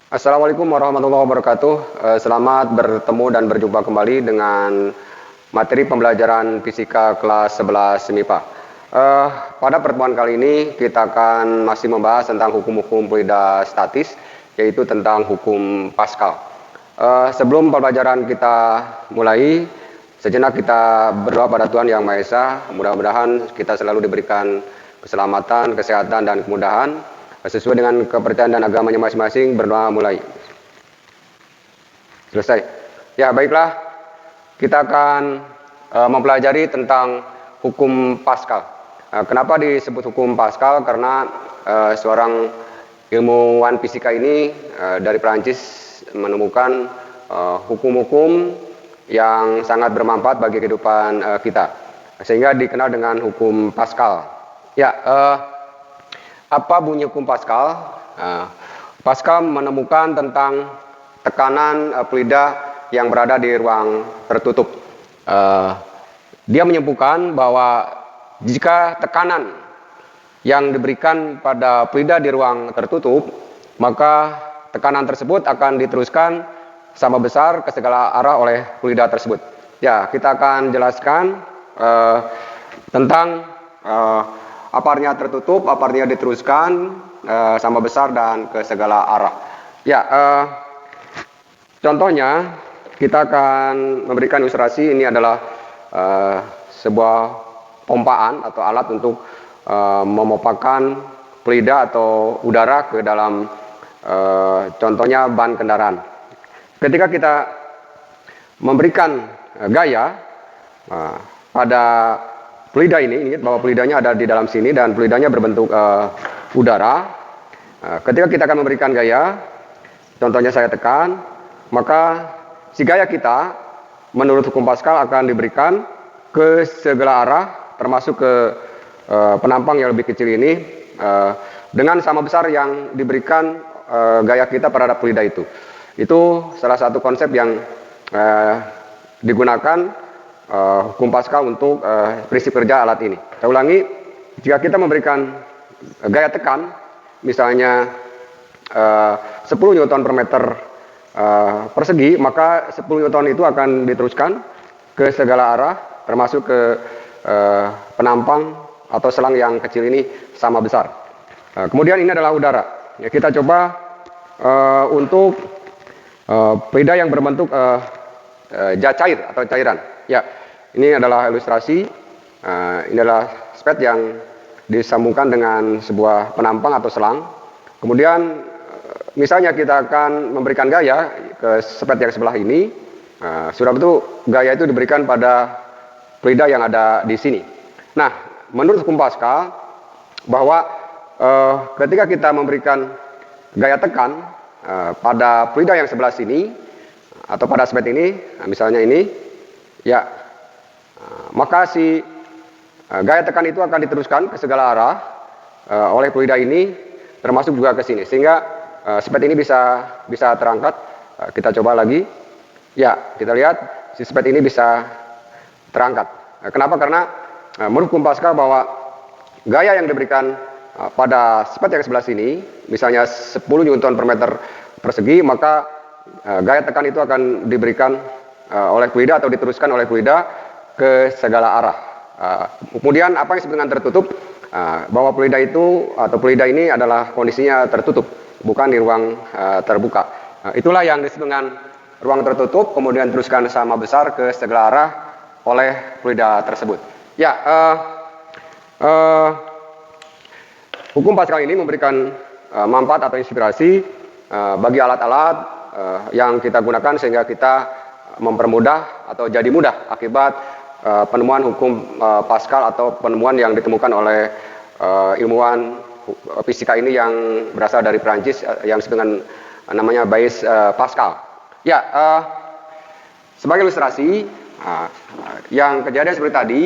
Assalamualaikum warahmatullahi wabarakatuh. Selamat bertemu dan berjumpa kembali dengan materi pembelajaran fisika kelas 11 MIPA. Pada pertemuan kali ini kita akan masih membahas tentang hukum-hukum fluida statis, yaitu tentang hukum Pascal. Sebelum pembelajaran kita mulai, sejenak kita berdoa pada Tuhan Yang Maha Esa. Mudah-mudahan kita selalu diberikan keselamatan, kesehatan, dan kemudahan sesuai dengan kepercayaan dan agamanya masing-masing. Berdoa mulai. Selesai. Ya, baiklah. Kita akan mempelajari tentang hukum Pascal. Kenapa disebut hukum Pascal? Karena seorang ilmuwan fisika ini dari Perancis menemukan hukum-hukum yang sangat bermanfaat bagi kehidupan kita, sehingga dikenal dengan hukum Pascal. Ya, apa bunyi hukum Pascal? Pascal menemukan tentang tekanan fluida yang berada di ruang tertutup. Dia menyimpulkan bahwa jika tekanan yang diberikan pada fluida di ruang tertutup, maka tekanan tersebut akan diteruskan sama besar ke segala arah oleh fluida tersebut. Ya, kita akan jelaskan tentang apa artinya tertutup, apa artinya diteruskan sama besar dan ke segala arah. Ya, contohnya kita akan memberikan ilustrasi. Ini adalah sebuah pompaan atau alat untuk memompakan fluida atau udara ke dalam contohnya ban kendaraan. Ketika kita memberikan gaya pada fluida ini, ingat bahwa fluidanya ada di dalam sini dan fluidanya berbentuk udara. Ketika kita akan memberikan gaya, contohnya saya tekan, maka si gaya kita menurut hukum Pascal akan diberikan ke segala arah, termasuk ke penampang yang lebih kecil ini, dengan sama besar yang diberikan gaya kita terhadap fluida itu. Itu salah satu konsep yang digunakan hukum Pascal untuk prinsip kerja alat ini. Saya ulangi, jika kita memberikan gaya tekan, misalnya 10 Newton per meter persegi, maka 10 Newton itu akan diteruskan ke segala arah, termasuk ke penampang atau selang yang kecil ini sama besar. Kemudian ini adalah udara. Ya, kita coba untuk fluida yang berbentuk cair atau cairan. Ya, ini adalah ilustrasi. Ini adalah spet yang disambungkan dengan sebuah penampang atau selang. Kemudian misalnya kita akan memberikan gaya ke spet yang sebelah ini. Sudah betul gaya itu diberikan pada fluida yang ada di sini. Nah, menurut hukum Pascal bahwa ketika kita memberikan gaya tekan pada fluida yang sebelah sini atau pada spet ini, misalnya ini, ya, maka si gaya tekan itu akan diteruskan ke segala arah oleh fluida ini, termasuk juga ke sini, sehingga spet ini bisa terangkat. Kita coba lagi, ya, kita lihat si spet ini bisa terangkat. Kenapa? Karena menurut hukum Pascal bahwa gaya yang diberikan pada spet yang sebelah sini, misalnya 10 Newton per meter persegi, maka gaya tekan itu akan diberikan oleh fluida atau diteruskan oleh fluida ke segala arah. Kemudian apa yang disebut dengan tertutup? Bahwa fluida itu atau fluida ini adalah kondisinya tertutup, bukan di ruang terbuka. Itulah yang disebut dengan ruang tertutup, kemudian teruskan sama besar ke segala arah oleh fluida tersebut. Ya, hukum Pascal ini memberikan manfaat atau inspirasi bagi alat-alat yang kita gunakan, sehingga kita mempermudah atau jadi mudah akibat penemuan hukum Pascal atau penemuan yang ditemukan oleh ilmuwan fisika ini yang berasal dari Perancis yang disebut dengan namanya Blaise Pascal. Ya, sebagai ilustrasi, yang kejadian seperti tadi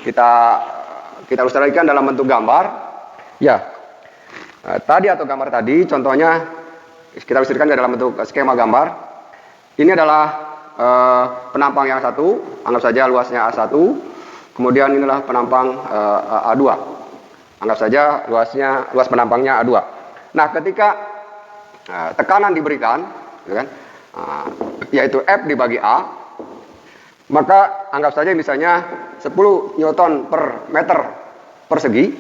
kita ilustrasikan dalam bentuk gambar. Ya, tadi atau gambar tadi, contohnya kita ilustrasikan dalam bentuk skema gambar. Ini adalah penampang yang satu, anggap saja luasnya A1. Kemudian inilah penampang A2. Anggap saja luas penampangnya A2. Nah, ketika tekanan diberikan, gitu kan, yaitu F dibagi A, maka anggap saja misalnya 10 Newton per meter persegi,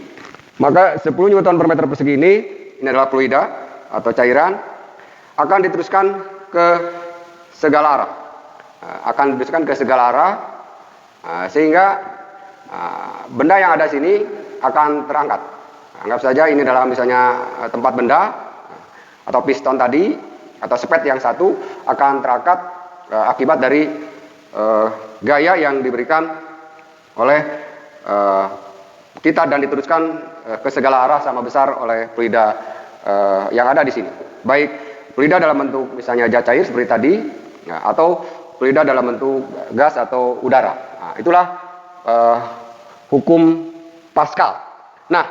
maka 10 Newton per meter persegi ini adalah fluida atau cairan, akan diteruskan ke segala arah. Akan diteruskan ke segala arah, sehingga benda yang ada sini akan terangkat. Anggap saja ini adalah misalnya tempat benda, atau piston tadi, atau spet yang satu akan terangkat akibat dari gaya yang diberikan oleh kita dan diteruskan ke segala arah sama besar oleh fluida yang ada di sini. Baik fluida dalam bentuk misalnya zat cair seperti tadi, atau fluida dalam bentuk gas atau udara. Nah, itulah hukum Pascal. Nah,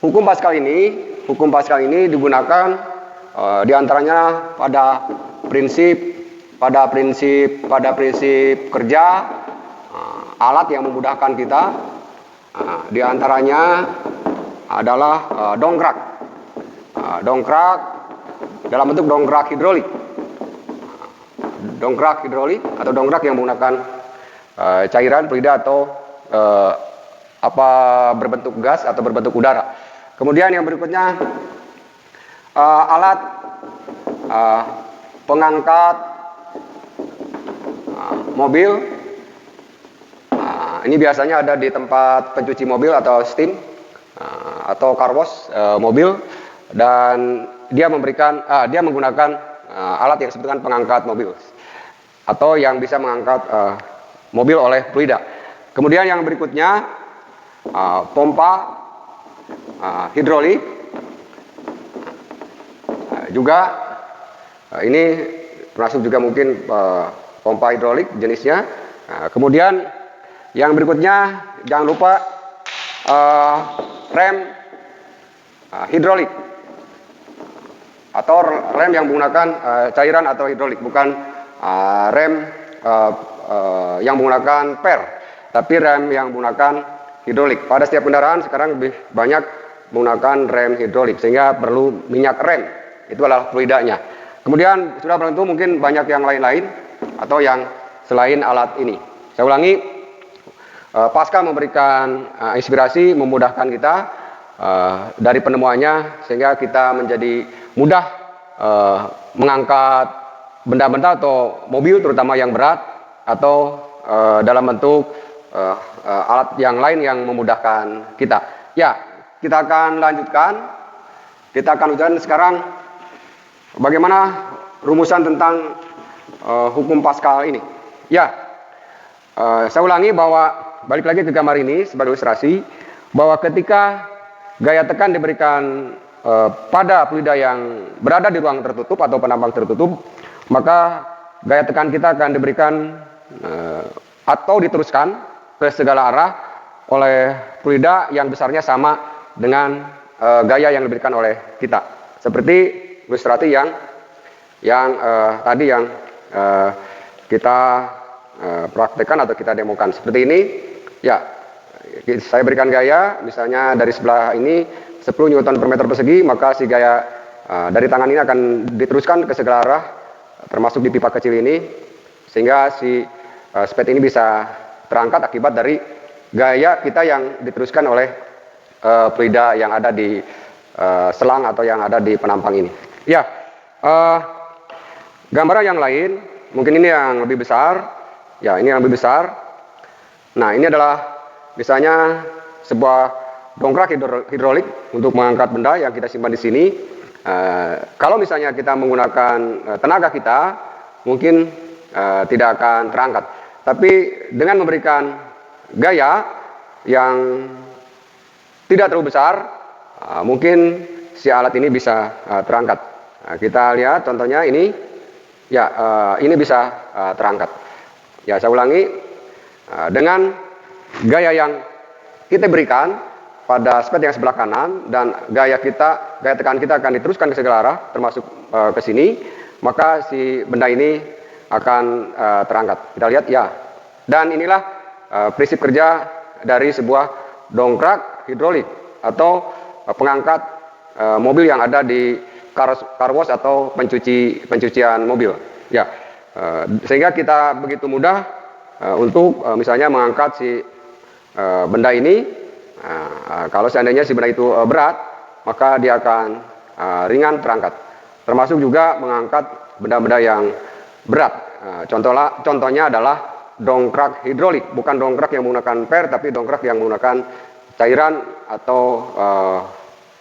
hukum Pascal ini digunakan diantaranya pada prinsip kerja alat yang memudahkan kita. Diantaranya adalah dongkrak. Dongkrak dalam bentuk dongkrak hidrolik. Dongkrak hidrolik atau dongkrak yang menggunakan cairan fluida atau berbentuk gas atau berbentuk udara. Kemudian yang berikutnya alat pengangkat mobil. Ini biasanya ada di tempat pencuci mobil atau steam atau car wash mobil, dan dia menggunakan alat yang disebut dengan pengangkat mobil atau yang bisa mengangkat mobil oleh fluida. Kemudian yang berikutnya pompa hidrolik, juga ini termasuk juga mungkin pompa hidrolik jenisnya. Kemudian yang berikutnya jangan lupa rem hidrolik atau rem yang menggunakan cairan atau hidrolik, bukan rem yang menggunakan per, tapi rem yang menggunakan hidrolik. Pada setiap kendaraan sekarang lebih banyak menggunakan rem hidrolik, sehingga perlu minyak rem. Itu adalah fluidanya. Kemudian sudah tentu mungkin banyak yang lain-lain atau yang selain alat ini. Saya ulangi, Pascal memberikan inspirasi, memudahkan kita dari penemuannya, sehingga kita menjadi mudah mengangkat benda-benda atau mobil terutama yang berat, atau dalam bentuk alat yang lain yang memudahkan kita. Ya, kita akan lanjutkan. Kita akan ujian sekarang bagaimana rumusan tentang hukum Pascal ini. Ya, saya ulangi bahwa balik lagi ke gambar ini sebagai ilustrasi bahwa ketika gaya tekan diberikan pada fluida yang berada di ruang tertutup atau penambang tertutup, maka gaya tekan kita akan diberikan atau diteruskan ke segala arah oleh fluida yang besarnya sama dengan gaya yang diberikan oleh kita. Seperti ilustrasi yang tadi yang kita praktekkan atau kita demokan. Seperti ini, ya, saya berikan gaya, misalnya dari sebelah ini 10 Newton per meter persegi, maka si gaya dari tangan ini akan diteruskan ke segala arah, termasuk di pipa kecil ini, sehingga si spet ini bisa terangkat akibat dari gaya kita yang diteruskan oleh fluida yang ada di selang atau yang ada di penampang ini. Ya, gambaran yang lain, mungkin ini yang lebih besar. Ya, ini yang lebih besar. Nah, ini adalah misalnya sebuah dongkrak hidrolik untuk mengangkat benda yang kita simpan di sini. Kalau misalnya kita menggunakan tenaga kita, mungkin tidak akan terangkat. Tapi dengan memberikan gaya yang tidak terlalu besar, mungkin si alat ini bisa terangkat. Kita lihat contohnya ini, ya, ini bisa terangkat. Ya, saya ulangi, dengan gaya yang kita berikan pada spet yang sebelah kanan dan gaya tekan kita akan diteruskan ke segala arah, termasuk ke sini, maka si benda ini akan terangkat. Kita lihat, ya. Dan inilah prinsip kerja dari sebuah dongkrak hidrolik atau pengangkat mobil yang ada di car wash atau pencucian mobil. Ya, sehingga kita begitu mudah untuk misalnya mengangkat si benda ini. Kalau seandainya si benda itu berat, maka dia akan ringan terangkat. Termasuk juga mengangkat benda-benda yang berat. Contohnya adalah dongkrak hidrolik, bukan dongkrak yang menggunakan per, tapi dongkrak yang menggunakan cairan atau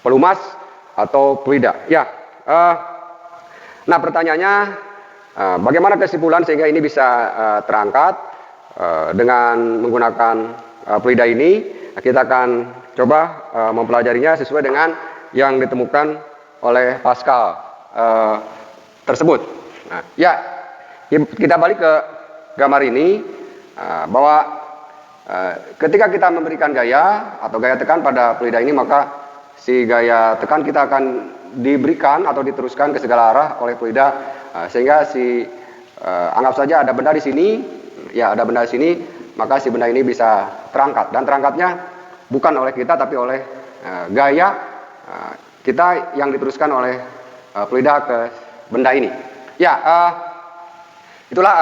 pelumas atau fluida. Ya, nah pertanyaannya, bagaimana kesimpulan sehingga ini bisa terangkat dengan menggunakan fluida ini? Kita akan coba mempelajarinya sesuai dengan yang ditemukan oleh Pascal tersebut. Nah, ya, kita balik ke gambar ini, bahwa ketika kita memberikan gaya atau gaya tekan pada fluida ini, maka si gaya tekan kita akan diberikan atau diteruskan ke segala arah oleh fluida, sehingga si anggap saja ada benda di sini, ya ada benda di sini, maka si benda ini bisa terangkat, dan terangkatnya bukan oleh kita tapi oleh gaya kita yang diteruskan oleh fluida ke benda ini. Ya, itulah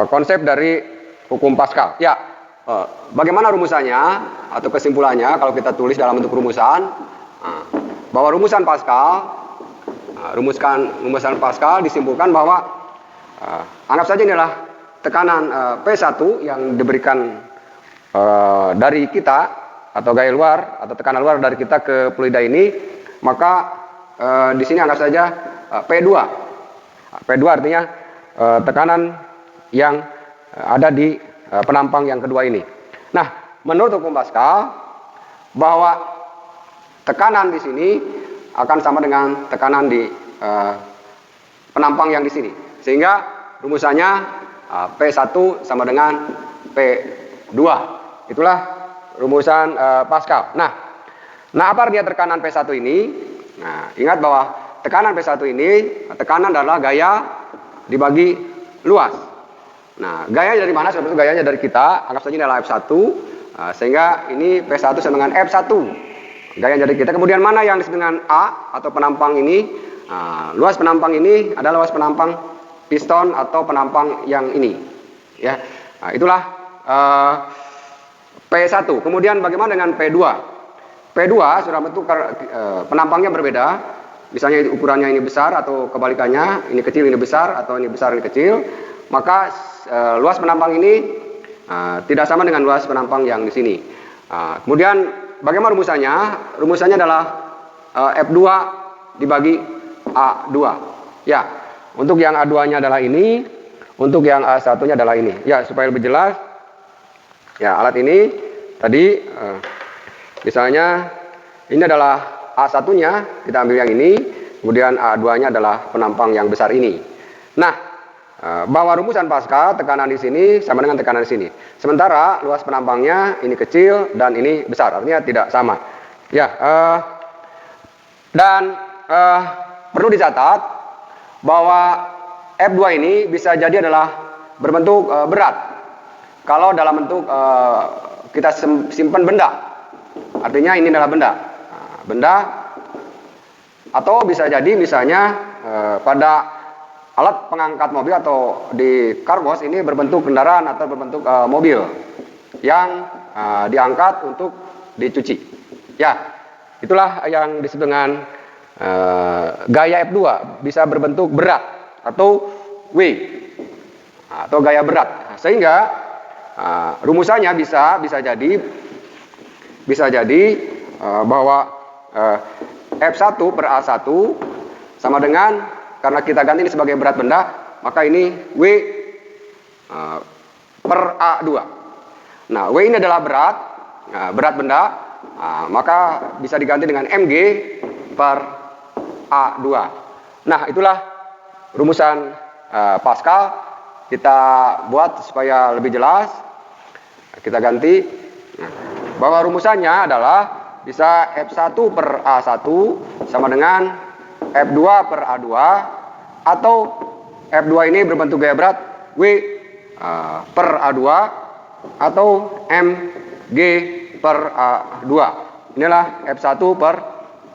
konsep dari hukum Pascal. Ya, bagaimana rumusannya atau kesimpulannya kalau kita tulis dalam bentuk rumusan, bahwa rumusan Pascal disimpulkan bahwa anggap saja inilah tekanan P1 yang diberikan dari kita atau gaya luar atau tekanan luar dari kita ke fluida ini, maka di sini anggap saja P2. P2 artinya tekanan yang ada di penampang yang kedua ini. Nah, menurut hukum Pascal, bahwa tekanan di sini akan sama dengan tekanan di penampang yang di sini. Sehingga rumusannya P1 sama dengan P2. Itulah rumusan Pascal. Nah, apa artinya tekanan P1 ini? Nah, ingat bahwa tekanan P1 ini, tekanan adalah gaya dibagi luas. Nah, gaya dari mana? Sebetulnya gayanya dari kita, anggap saja ini adalah F1, sehingga ini P1 sama dengan F1. Gaya dari kita. Kemudian mana yang disebut dengan A atau penampang ini? Luas penampang ini adalah luas penampang piston atau penampang yang ini. Ya, itulah P1. Kemudian bagaimana dengan P2? P2 sudah bentuk penampangnya berbeda. Misalnya ukurannya ini besar atau kebalikannya, ini kecil ini besar atau ini besar ini kecil. Maka luas penampang ini tidak sama dengan luas penampang yang di sini. Kemudian bagaimana rumusannya? Rumusannya adalah F2 dibagi A2. Ya, untuk yang A2-nya adalah ini, untuk yang A1-nya adalah ini. Ya, supaya lebih jelas. Ya, alat ini tadi misalnya ini adalah A1-nya, kita ambil yang ini, kemudian A2-nya adalah penampang yang besar ini. Nah, bahwa rumusan Pascal tekanan di sini sama dengan tekanan di sini. Sementara luas penampangnya ini kecil dan ini besar, artinya tidak sama. Ya, dan perlu dicatat bahwa F2 ini bisa jadi adalah berbentuk berat. Kalau dalam bentuk kita simpan benda, artinya ini adalah benda. Benda, atau bisa jadi misalnya pada alat pengangkat mobil atau di car wash ini berbentuk kendaraan atau berbentuk mobil yang diangkat untuk dicuci. Ya, itulah yang disebut dengan gaya F2, bisa berbentuk berat atau W atau gaya berat. Sehingga rumusannya bisa jadi bahwa F1 per A1 sama dengan, karena kita ganti ini sebagai berat benda, maka ini W per A2. Nah, W ini adalah berat benda, maka bisa diganti dengan mg per A2. Nah, itulah rumusan Pascal. Kita buat supaya lebih jelas. Kita ganti bahwa rumusannya adalah bisa F1 per A1 sama dengan F2 per A2, atau F2 ini berbentuk gaya berat W per A2 atau mg per A2. Inilah F1 per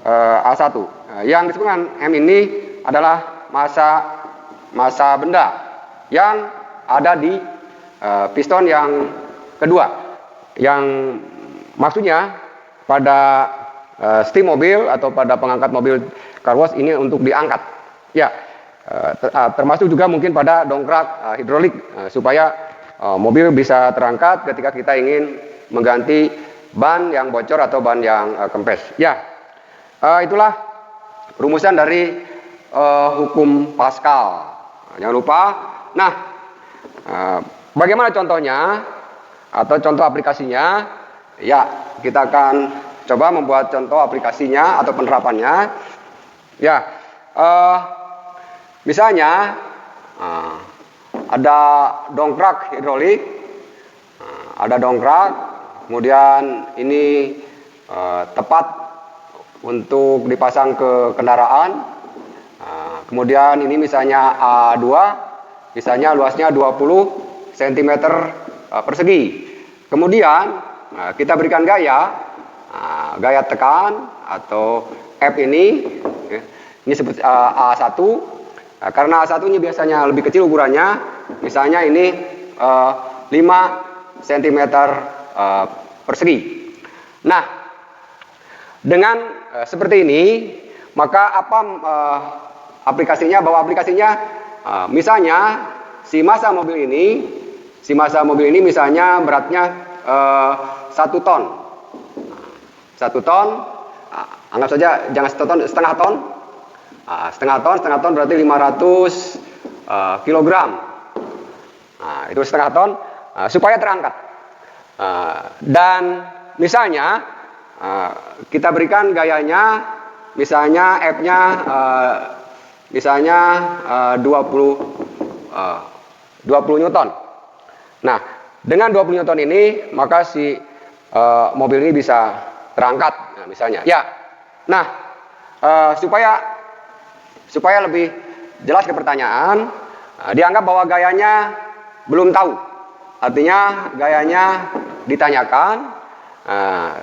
A1. Yang disebut dengan M ini adalah massa benda yang ada di piston yang kedua, yang maksudnya pada steam mobil atau pada pengangkat mobil car wash ini untuk diangkat. Ya, termasuk juga mungkin pada dongkrak hidrolik supaya mobil bisa terangkat ketika kita ingin mengganti ban yang bocor atau ban yang kempes. Ya, itulah rumusan dari hukum Pascal. Jangan lupa. Nah, bagaimana contohnya atau contoh aplikasinya? Ya, kita akan coba membuat contoh aplikasinya atau penerapannya. Ya, misalnya ada dongkrak hidrolik, ada dongkrak, kemudian ini tepat untuk dipasang ke kendaraan. Kemudian ini misalnya A2, misalnya luasnya 20 cm persegi. Kemudian kita berikan gaya tekan atau F ini sebut A1. Karena A1 ini biasanya lebih kecil ukurannya, misalnya ini 5 cm persegi. Nah, dengan seperti ini, maka apa aplikasinya? Bahwa aplikasinya misalnya si massa mobil ini misalnya beratnya 1 ton. 1 ton, anggap saja jangan 1 ton, setengah ton. Setengah ton berarti 500 kilogram. Itu setengah ton supaya terangkat. Dan misalnya kita berikan gayanya, misalnya F-nya misalnya 20 Newton. Nah, dengan 20 Newton ini maka si mobil ini bisa terangkat, misalnya. Ya. Nah, supaya lebih jelas ke pertanyaan, dianggap bahwa gayanya belum tahu. Artinya gayanya ditanyakan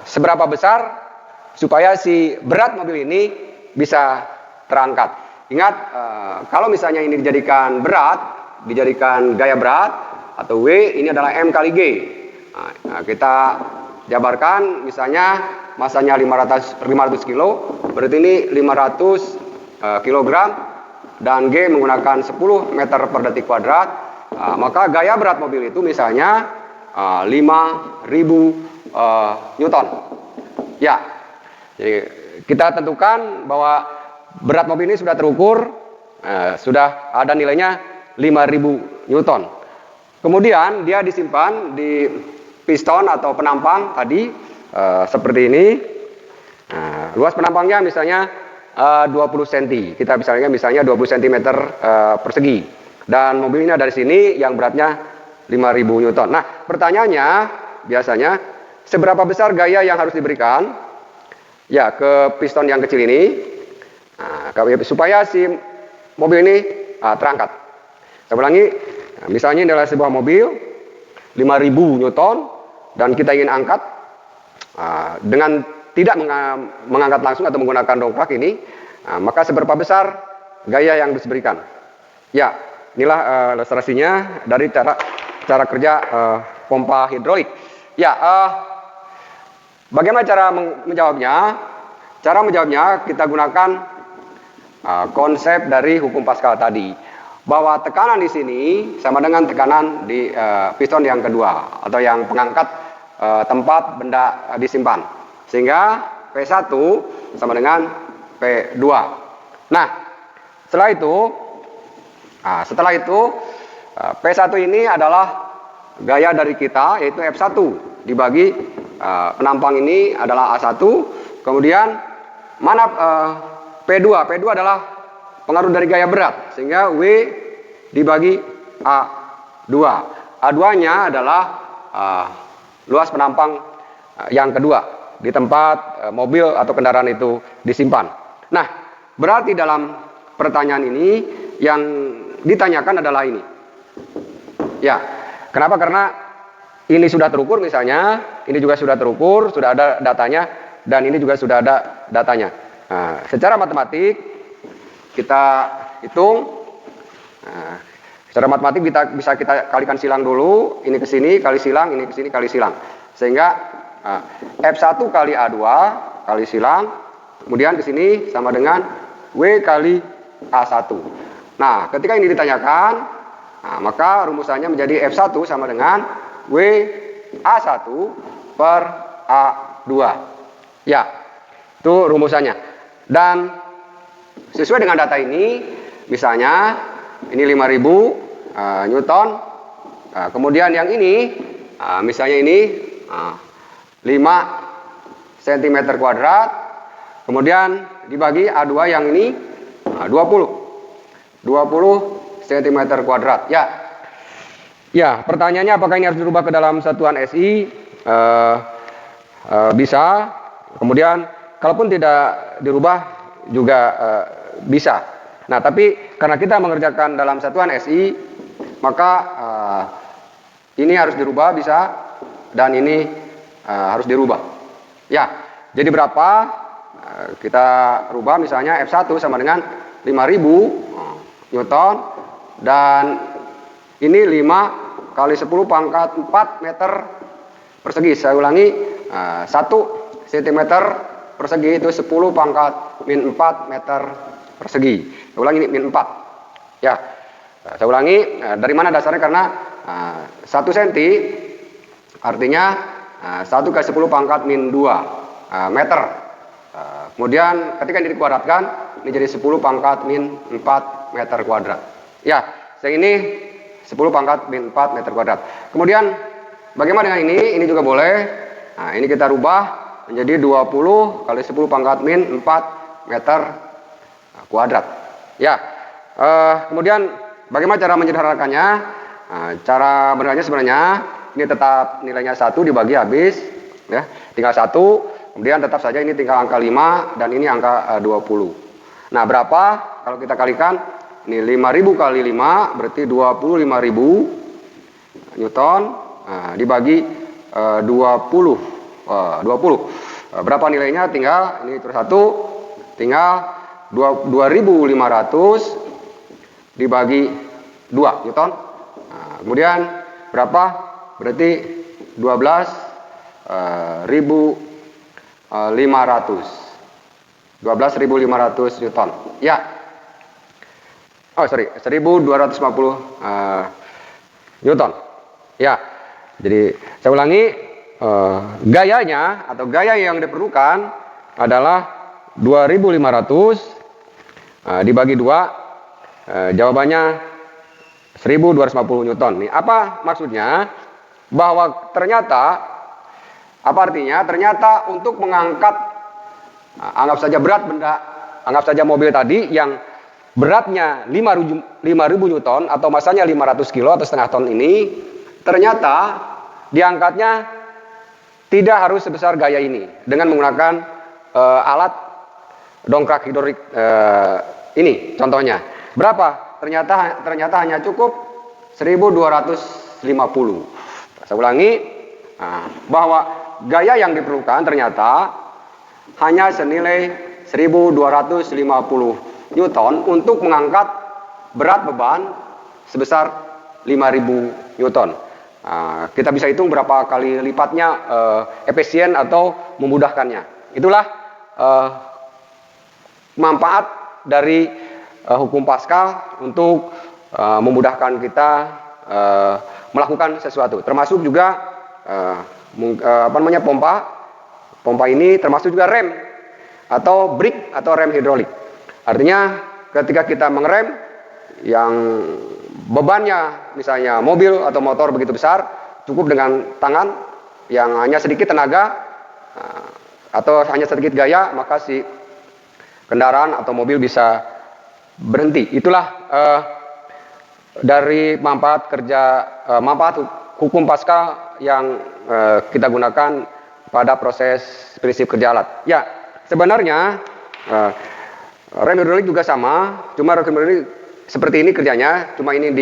seberapa besar supaya si berat mobil ini bisa terangkat. Ingat, kalau misalnya ini dijadikan gaya berat atau W, ini adalah M kali G. Kita jabarkan misalnya masanya 500 kilo, berarti ini 500 kilogram, dan G menggunakan 10 meter per detik kuadrat. Maka gaya berat mobil itu misalnya 5.000 Newton. Ya, jadi kita tentukan bahwa berat mobil ini sudah terukur, sudah ada nilainya 5.000 Newton. Kemudian dia disimpan di piston atau penampang tadi seperti ini. Luas penampangnya misalnya 20 cm. Kita misalnya 20 cm persegi. Dan mobil ini ada di sini yang beratnya 5.000 Newton. Nah, pertanyaannya biasanya seberapa besar gaya yang harus diberikan ya ke piston yang kecil ini supaya si mobil ini terangkat. Saya ulangi, misalnya ini adalah sebuah mobil 5.000 Newton dan kita ingin angkat dengan tidak mengangkat langsung atau menggunakan dongkrak ini, maka seberapa besar gaya yang harus diberikan? Ya, inilah ilustrasinya dari cara kerja pompa hidrolik. Ya, bagaimana cara menjawabnya? Cara menjawabnya kita gunakan konsep dari hukum Pascal tadi, bahwa tekanan di sini sama dengan tekanan di piston yang kedua atau yang pengangkat tempat benda disimpan, sehingga P1 sama dengan P2. Nah, setelah itu P1 ini adalah gaya dari kita, yaitu F1 dibagi penampang ini adalah A1. Kemudian mana P2? P2 adalah pengaruh dari gaya berat, sehingga W dibagi A2. A2-nya adalah luas penampang yang kedua di tempat mobil atau kendaraan itu disimpan. Nah, berarti dalam pertanyaan ini yang ditanyakan adalah ini. Ya, kenapa? Karena ini sudah terukur misalnya, ini juga sudah terukur, sudah ada datanya, dan ini juga sudah ada datanya. secara matematik kita hitung. Secara matematik bisa kita kalikan silang dulu, ini ke sini kali silang, ini ke sini kali silang. Sehingga F1 kali A2 kali silang, kemudian ke sini sama dengan W kali A1. Nah, ketika ini ditanyakan, maka rumusannya menjadi F1 sama dengan W A1 per A2. Ya, itu rumusannya. Dan sesuai dengan data ini, misalnya ini 5000 Newton, kemudian yang ini misalnya ini 5 cm kuadrat, kemudian dibagi A2 yang ini 20 cm kuadrat. Ya, pertanyaannya apakah ini harus dirubah ke dalam satuan SI? Bisa. Kemudian kalaupun tidak dirubah juga bisa. Nah, tapi karena kita mengerjakan dalam satuan SI, maka ini harus dirubah bisa, dan ini harus dirubah. Ya, jadi berapa? Kita rubah misalnya F1 sama dengan 5000 Newton, dan ini 5 kali 10 pangkat 4 meter persegi. Saya ulangi, 1 cm persegi itu 10 pangkat min 4 meter persegi. Saya ulangi ini min 4. Ya, saya ulangi, dari mana dasarnya? Karena 1 cm artinya 1 kali 10 pangkat min 2 meter. Kemudian ketika ini dikuadratkan, ini jadi 10 pangkat min 4 meter kuadrat. Ya, yang ini 10 pangkat min 4 meter kuadrat. Kemudian bagaimana dengan ini? Ini juga boleh. Nah, ini kita rubah menjadi 20 kali 10 pangkat min 4 meter kuadrat. Ya, kemudian bagaimana cara menyederhanakannya? Cara benernya sebenarnya ini tetap nilainya 1 dibagi habis, ya, tinggal 1. Kemudian tetap saja ini tinggal angka 5 dan ini angka 20. Nah, berapa kalau kita kalikan? Ini 5000 kali 5 berarti 25.000 Newton, dibagi 20. Berapa nilainya? Tinggal ini terus 1, tinggal 2500 dibagi 2 Newton. Kemudian berapa? Berarti 12.500 Newton. Ya. Oh, sorry, 1250 Newton. Ya. Jadi saya ulangi, gayanya atau gaya yang diperlukan adalah 2500 dibagi 2, jawabannya 1250 Newton. Nih, apa maksudnya? Bahwa ternyata, apa artinya? Ternyata untuk mengangkat, anggap saja berat benda, anggap saja mobil tadi yang beratnya 5.000 Newton atau masanya 500 kilo atau setengah ton ini, ternyata diangkatnya tidak harus sebesar gaya ini dengan menggunakan alat dongkrak hidrolik ini contohnya. Berapa? Ternyata hanya cukup 1250. Saya ulangi, bahwa gaya yang diperlukan ternyata hanya senilai 1250 Newton untuk mengangkat berat beban sebesar 5000 Newton. Kita bisa hitung berapa kali lipatnya efisien atau memudahkannya. Itulah manfaat dari hukum Pascal untuk memudahkan kita melakukan sesuatu. Termasuk juga pompa ini termasuk juga rem atau brake atau rem hidrolik. Artinya ketika kita mengerem yang bebannya misalnya mobil atau motor begitu besar, cukup dengan tangan yang hanya sedikit tenaga atau hanya sedikit gaya, maka si kendaraan atau mobil bisa berhenti. Itulah dari manfaat hukum Pascal yang kita gunakan pada proses prinsip kerja alat. Ya, sebenarnya rem hidrolik juga sama, cuma rem hidrolik seperti ini kerjanya, cuma ini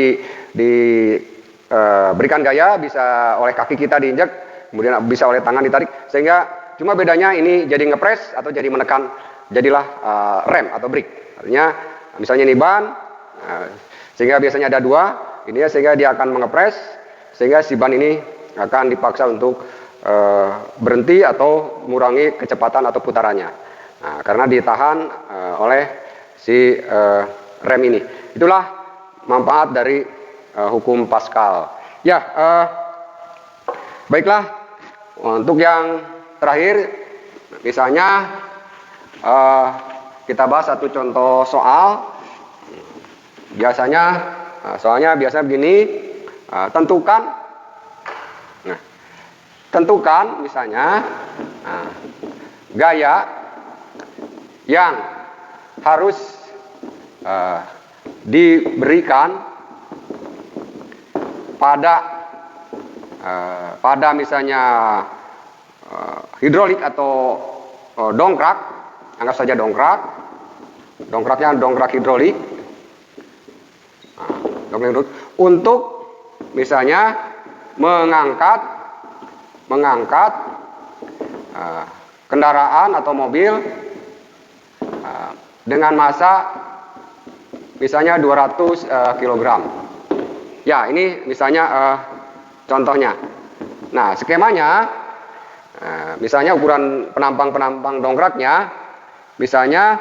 diberikan gaya, bisa oleh kaki kita diinjak, kemudian bisa oleh tangan ditarik, sehingga cuma bedanya ini jadi ngepres atau jadi menekan jadilah rem atau brake. Artinya misalnya ini ban, sehingga biasanya ada dua, ini ya, sehingga dia akan mengepres, sehingga si ban ini akan dipaksa untuk berhenti atau mengurangi kecepatan atau putarannya. Nah, karena ditahan oleh si rem ini. Itulah manfaat dari hukum Pascal. Ya, baiklah. Untuk yang terakhir, misalnya kita bahas satu contoh soal. Biasanya soalnya biasanya begini, tentukan misalnya gaya yang harus diberikan pada misalnya hidrolik atau dongkrak, anggap saja dongkraknya dongkrak hidrolik, untuk misalnya mengangkat kendaraan atau mobil dengan massa misalnya 200 kg. Ya, ini misalnya contohnya. Nah, skemanya misalnya ukuran penampang dongkraknya, misalnya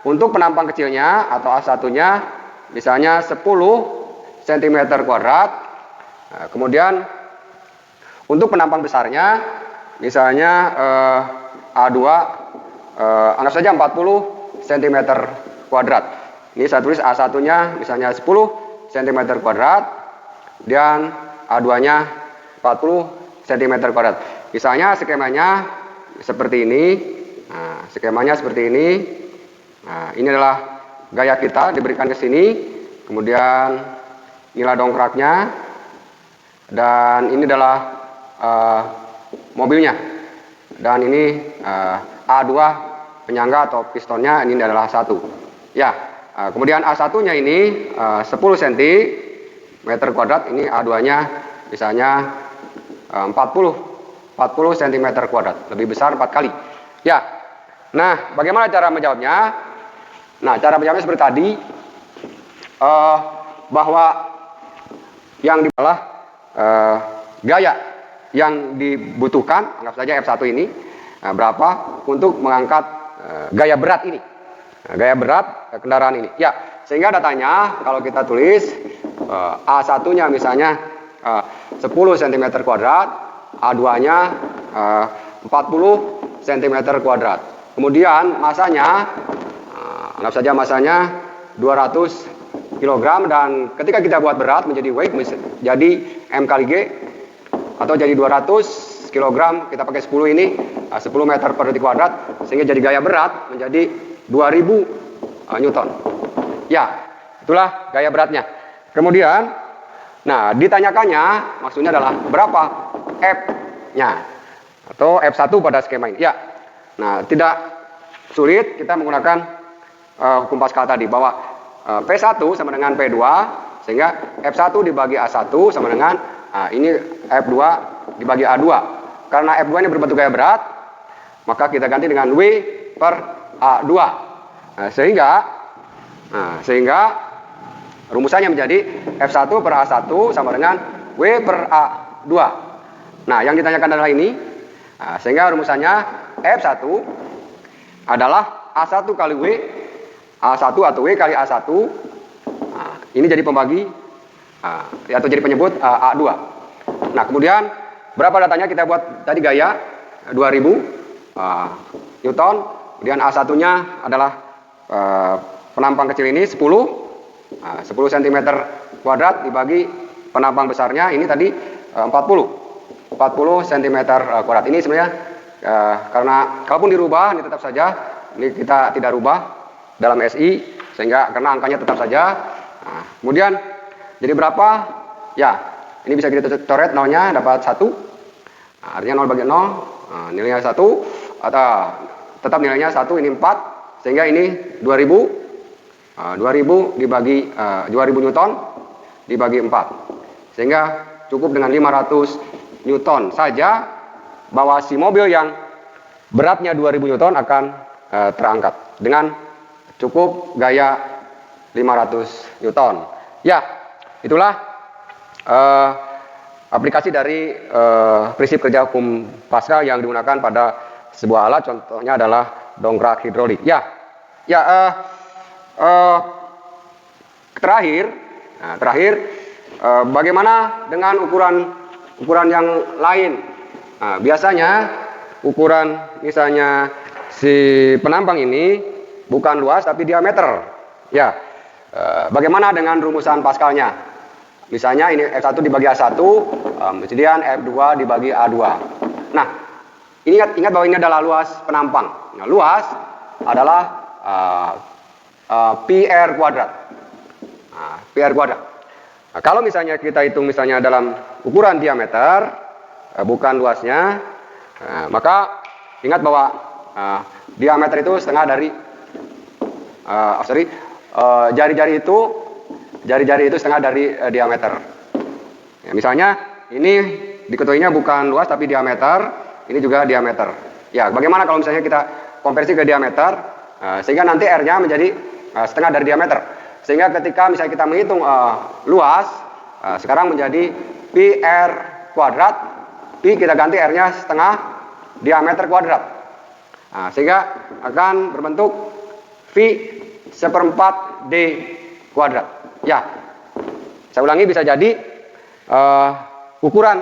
untuk penampang kecilnya atau A1-nya misalnya 10 cm kuadrat. Kemudian untuk penampang besarnya misalnya A2 anggap saja 40 cm kuadrat. Ini saya tulis A1-nya misalnya 10 cm kuadrat dan A2-nya 40 cm kuadrat. Misalnya skemanya seperti ini. Nah, skemanya seperti ini. Nah, ini adalah gaya kita diberikan ke sini. Kemudian inilah dongkraknya. Dan ini adalah mobilnya. Dan ini A2 penyangga atau pistonnya, ini adalah A1. Ya, kemudian A1-nya ini 10 cm kuadrat, ini A2-nya misalnya 40 cm kuadrat, lebih besar 4 kali. Ya. Nah, bagaimana cara menjawabnya? Nah, cara menjawabnya seperti tadi, bahwa yang adalah gaya yang dibutuhkan, anggap saja F1 ini berapa untuk mengangkat gaya berat ini, gaya berat kendaraan ini. Ya, sehingga datanya kalau kita tulis A1-nya misalnya 10 cm kuadrat, A2-nya 40 cm kuadrat. Kemudian masanya, anggap saja masanya 200 kg, dan ketika kita buat berat menjadi weight, jadi M kali G, atau jadi 200 kg, kita pakai 10 ini, 10 meter per detik kuadrat, sehingga jadi gaya berat menjadi 2000 Newton. Ya, itulah gaya beratnya. Kemudian, nah ditanyakannya maksudnya adalah berapa F-nya atau F1 pada skema ini. Ya, nah tidak sulit kita menggunakan hukum Pascal tadi, bahwa P1 sama dengan P2, sehingga F1 dibagi A1 sama dengan ini F2 dibagi A2. Karena F2 ini berbentuk gaya berat, maka kita ganti dengan W per A2. Sehingga rumusannya menjadi F1 per A1 sama dengan W per A2. Nah, yang ditanyakan adalah ini. Sehingga rumusannya F1 adalah A1 kali W, A1 atau W kali A1. Ini jadi pembagi atau jadi penyebut A2. Nah, kemudian berapa datanya kita buat tadi gaya 2000 Newton. Kemudian A1-nya adalah penampang kecil ini 10 cm kuadrat dibagi penampang besarnya ini tadi 40 cm kuadrat. Ini sebenarnya karena kalaupun dirubah ini tetap saja, ini kita tidak rubah dalam SI, sehingga karena angkanya tetap saja. Nah, kemudian jadi berapa? Ya, ini bisa kita coret nolnya dapat 1. Nah, artinya 0 bagi 0, nilainya 1, atau tetap nilainya 1, ini 4, sehingga ini 2000 dibagi 2000 Newton dibagi 4, sehingga cukup dengan 500 Newton saja bahwa si mobil yang beratnya 2000 Newton akan terangkat. dengan cukup gaya 500 Newton. Ya, itulah aplikasi dari prinsip kerja hukum Pascal yang digunakan pada sebuah alat, contohnya adalah dongkrak hidrolik. Terakhir, bagaimana dengan ukuran yang lain? Nah, biasanya ukuran misalnya si penampang ini bukan luas tapi diameter. Ya, bagaimana dengan rumusan Pascalnya? Misalnya ini F1 dibagi A1, kemudian F2 dibagi A2. Nah, ingat bahwa ini adalah luas penampang. Nah, luas adalah pi R kuadrat. Pi R kuadrat. Nah, kalau misalnya kita hitung misalnya dalam ukuran diameter, bukan luasnya, maka ingat bahwa diameter itu setengah dari jari-jari itu setengah dari diameter. Ya, misalnya ini diketahuinya bukan luas tapi diameter, ini juga diameter. Ya, bagaimana kalau misalnya kita konversi ke diameter, sehingga nanti R-nya menjadi setengah dari diameter. Sehingga ketika misalnya kita menghitung luas, sekarang menjadi pi R kuadrat, pi kita ganti R-nya setengah diameter kuadrat. Nah, sehingga akan berbentuk V seperempat D kuadrat. Ya, saya ulangi, bisa jadi ukuran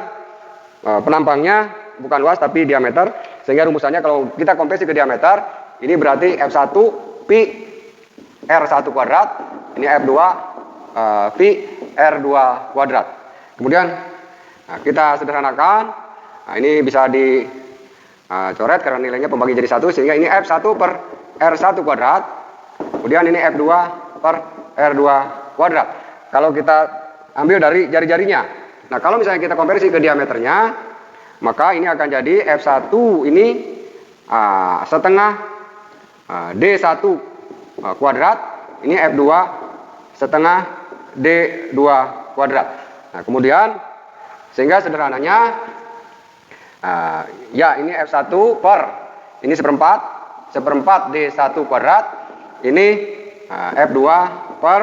penampangnya bukan luas tapi diameter, sehingga rumusannya kalau kita konversi ke diameter, ini berarti F1 pi R1 kuadrat, ini F2 pi R2 kuadrat. Kemudian kita sederhanakan, ini bisa dicoret karena nilainya pembagi jadi 1, sehingga ini F1 per R1 kuadrat, kemudian ini F2 per R2 kuadrat. Kalau kita ambil dari jari-jarinya, nah kalau misalnya kita konversi ke diameternya, maka ini akan jadi F1 ini setengah D1 kuadrat, ini F2 setengah D2 kuadrat. Nah, kemudian sehingga sederhananya ya ini F1 per ini seperempat D1 kuadrat, ini F2 per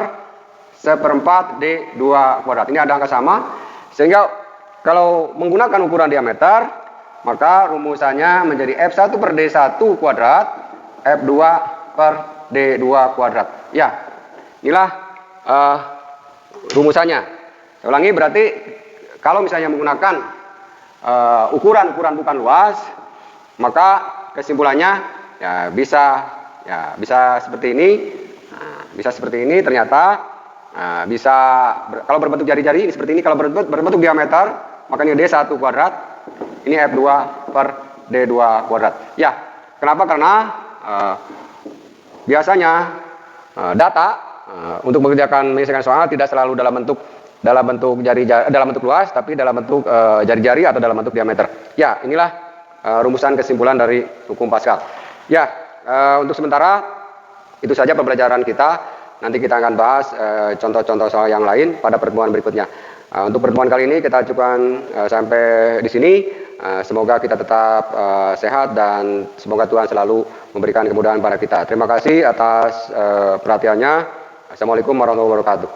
seperempat D2 kuadrat. Ini ada angka sama, sehingga kalau menggunakan ukuran diameter, maka rumusannya menjadi F1 per D1 kuadrat, F2 per D2 kuadrat. Ya, inilah rumusannya. Saya ulangi, berarti kalau misalnya menggunakan ukuran bukan luas, maka kesimpulannya bisa seperti ini. Bisa seperti ini ternyata. Kalau berbentuk jari-jari ini seperti ini, kalau berbentuk diameter, maka ini D1 kuadrat, ini F2 per D2 kuadrat. Ya, kenapa? Karena biasanya data untuk menyelesaikan soal tidak selalu dalam bentuk luas, tapi dalam bentuk jari-jari atau dalam bentuk diameter. Ya, inilah rumusan kesimpulan dari hukum Pascal. Ya, untuk sementara itu saja pembelajaran kita. Nanti kita akan bahas contoh-contoh soal yang lain pada pertemuan berikutnya. Untuk pertemuan kali ini kita cukupkan sampai di sini. Semoga kita tetap sehat dan semoga Tuhan selalu memberikan kemudahan pada kita. Terima kasih atas perhatiannya. Assalamualaikum warahmatullahi wabarakatuh.